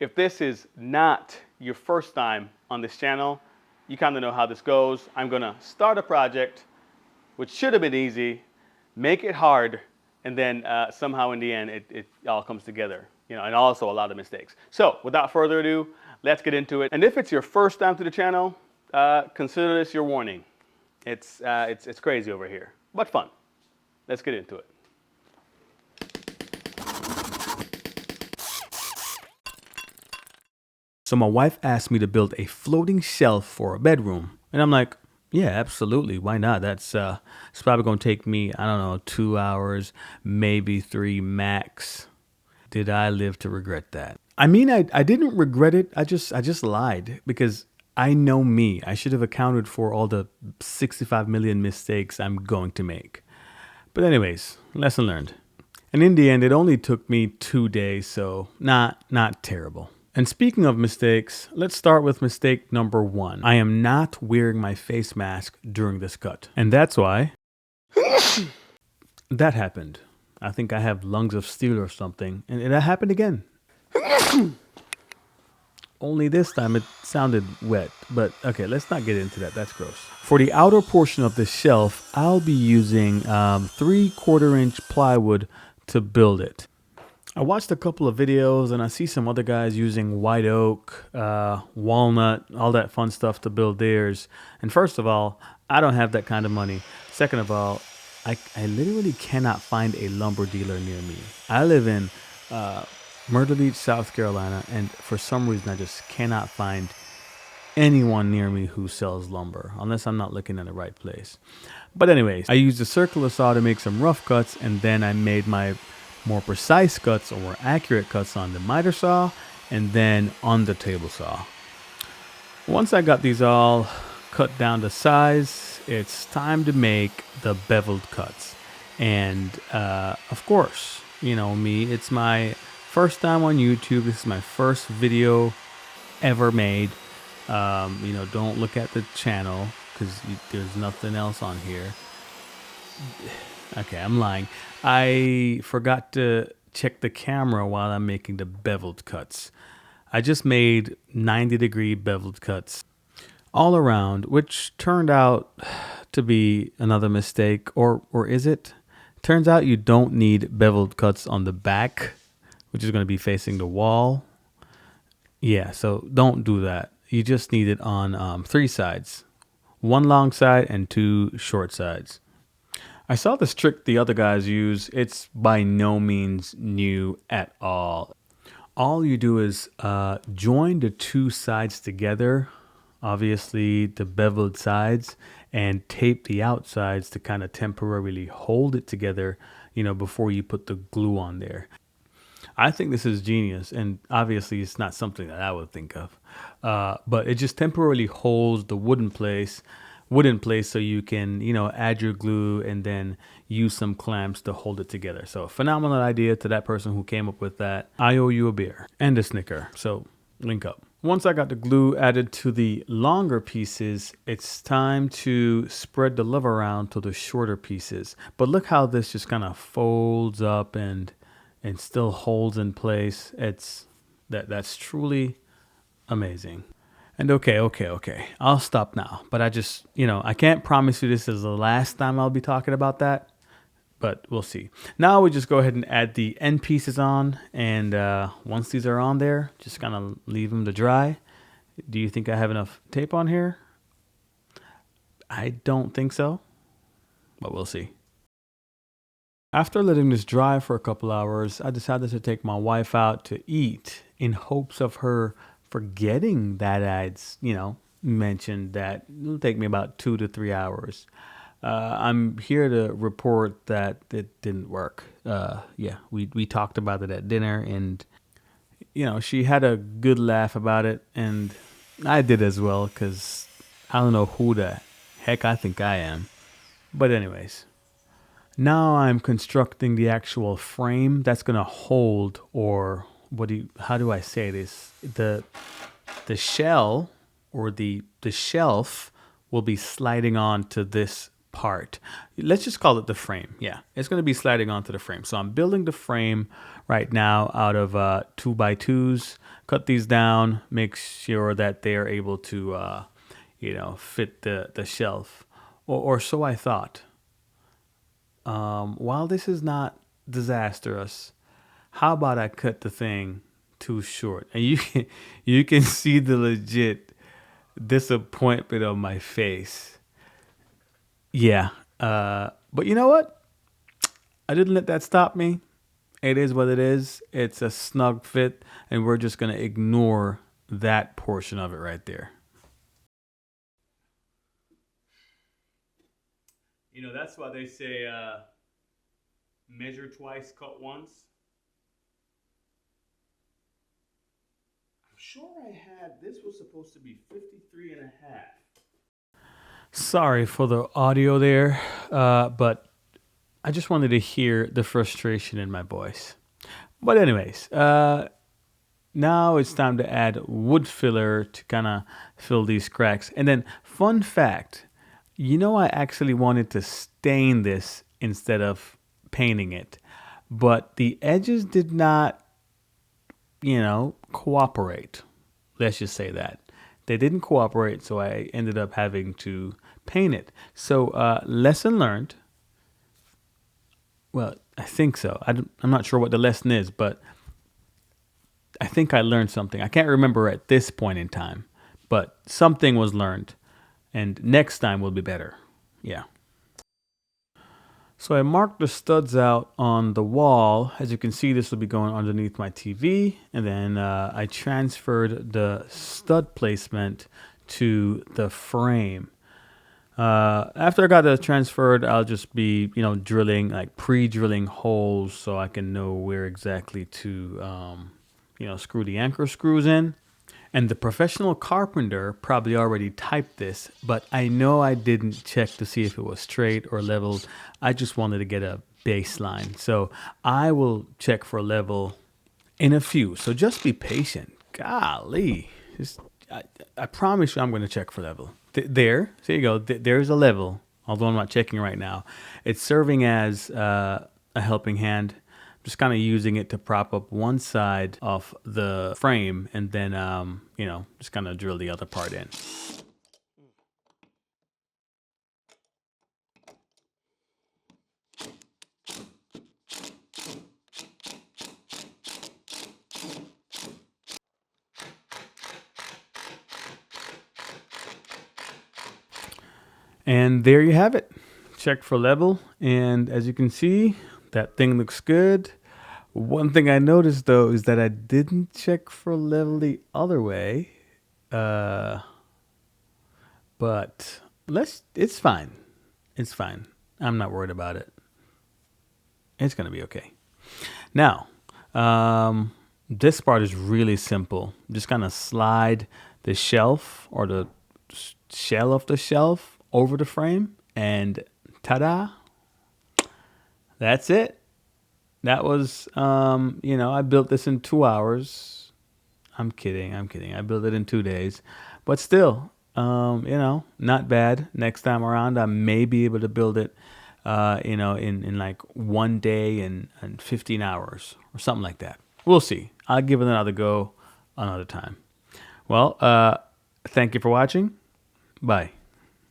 If this is not your first time on this channel, you kind of know how this goes. I'm gonna start a project, which should have been easy, make it hard, and then somehow in the end, it all comes together. And also a lot of mistakes. So without further ado, let's get into it. And if it's your first time to the channel, consider this your warning. It's crazy over here, but fun. Let's get into it. So my wife asked me to build a floating shelf for a bedroom. And I'm like, yeah, absolutely. Why not? It's probably going to take me, I don't know, 2 hours, maybe 3 max. Did I live to regret that? I mean, I didn't regret it. I just lied because I know me. I should have accounted for all the 65 million mistakes I'm going to make. But anyways, lesson learned. And in the end, it only took me 2 days, so not terrible. And speaking of mistakes, let's start with mistake number 1. I am not wearing my face mask during this cut. And that's why that happened. I think I have lungs of steel or something. And that happened again. Only this time it sounded wet. But okay, let's not get into that. That's gross. For the outer portion of the shelf, I'll be using 3/4 inch plywood to build it. I watched a couple of videos and I see some other guys using white oak, walnut, all that fun stuff to build theirs. And first of all, I don't have that kind of money. Second of all, I literally cannot find a lumber dealer near me. I live in Myrtle Beach, South Carolina, and for some reason I just cannot find anyone near me who sells lumber, unless I'm not looking in the right place. But anyways, I used a circular saw to make some rough cuts, and then I made my more precise cuts or more accurate cuts on the miter saw and then on the table saw. Once I got these all cut down to size, it's time to make the beveled cuts. And of course, you know me, it's my first time on YouTube. This is my first video ever made. Don't look at the channel because there's nothing else on here. Okay, I'm lying. I forgot to check the camera while I'm making the beveled cuts. I just made 90-degree beveled cuts all around, which turned out to be another mistake, or is it? Turns out you don't need beveled cuts on the back, which is going to be facing the wall. Yeah, so don't do that. You just need it on 3 sides. 1 long side and 2 short sides. I saw this trick the other guys use. It's by no means new at all. All you do is join the 2 sides together, obviously the beveled sides, and tape the outsides to kind of temporarily hold it together, before you put the glue on there. I think this is genius, and obviously it's not something that I would think of, but it just temporarily holds the wood in place so you can, add your glue and then use some clamps to hold it together. So phenomenal idea to that person who came up with that. I owe you a beer and a Snicker, so link up. Once I got the glue added to the longer pieces, it's time to spread the love around to the shorter pieces. But look how this just kind of folds up and still holds in place. That's truly amazing. And okay. I'll stop now. But I just, I can't promise you this is the last time I'll be talking about that. But we'll see. Now we just go ahead and add the end pieces on. And once these are on there, just kind of leave them to dry. Do you think I have enough tape on here? I don't think so. But we'll see. After letting this dry for a couple hours, I decided to take my wife out to eat in hopes of her forgetting that I'd, mentioned that it'll take me about 2 to 3 hours. I'm here to report that it didn't work. We talked about it at dinner, and, she had a good laugh about it, and I did as well, because I don't know who the heck I think I am. But anyways, now I'm constructing the actual frame that's going to hold, or how do I say this? The shell or the shelf will be sliding on to this part. Let's just call it the frame. Yeah, it's going to be sliding onto the frame. So I'm building the frame right now out of 2x2s. Cut these down, make sure that they are able to, fit the shelf, or so I thought. While this is not disastrous, how about I cut the thing too short? And you can see the legit disappointment on my face. Yeah. But you know what? I didn't let that stop me. It is what it is. It's a snug fit, and we're just gonna ignore that portion of it right there. That's why they say measure twice, cut once. I'm sure I had, this was supposed to be 53 and a half. Sorry for the audio there, but I just wanted to hear the frustration in my voice. But anyways, now it's time to add wood filler to kind of fill these cracks. And then, fun fact, I actually wanted to stain this instead of painting it, but the edges did not, cooperate. Let's just say that. They didn't cooperate, so I ended up having to paint it. So, lesson learned. Well, I think so. I'm not sure what the lesson is, but I think I learned something. I can't remember at this point in time, but something was learned, and next time will be better. Yeah. So I marked the studs out on the wall. As you can see, this will be going underneath my TV. And then I transferred the stud placement to the frame. After I got that transferred, I'll just be, drilling, like pre-drilling holes so I can know where exactly to, screw the anchor screws in. And the professional carpenter probably already typed this, but I know I didn't check to see if it was straight or leveled. I just wanted to get a baseline. So I will check for level in a few. So just be patient. Golly. I promise you I'm going to check for level. There you go. There's a level, although I'm not checking right now. It's serving as a helping hand. Just kind of using it to prop up one side of the frame and then, just kind of drill the other part in. And there you have it. Check for level. And as you can see, that thing looks good. One thing I noticed though is that I didn't check for level the other way. But it's fine. It's fine. I'm not worried about it. It's going to be okay. Now, this part is really simple. Just kind of slide the shelf or the shell of the shelf over the frame and ta-da, that's it. That was, I built this in 2 hours. I'm kidding. I built it in 2 days, but still, not bad. Next time around, I may be able to build it, in like 1 day and 15 hours or something like that. We'll see. I'll give it another go another time. Well, thank you for watching. Bye.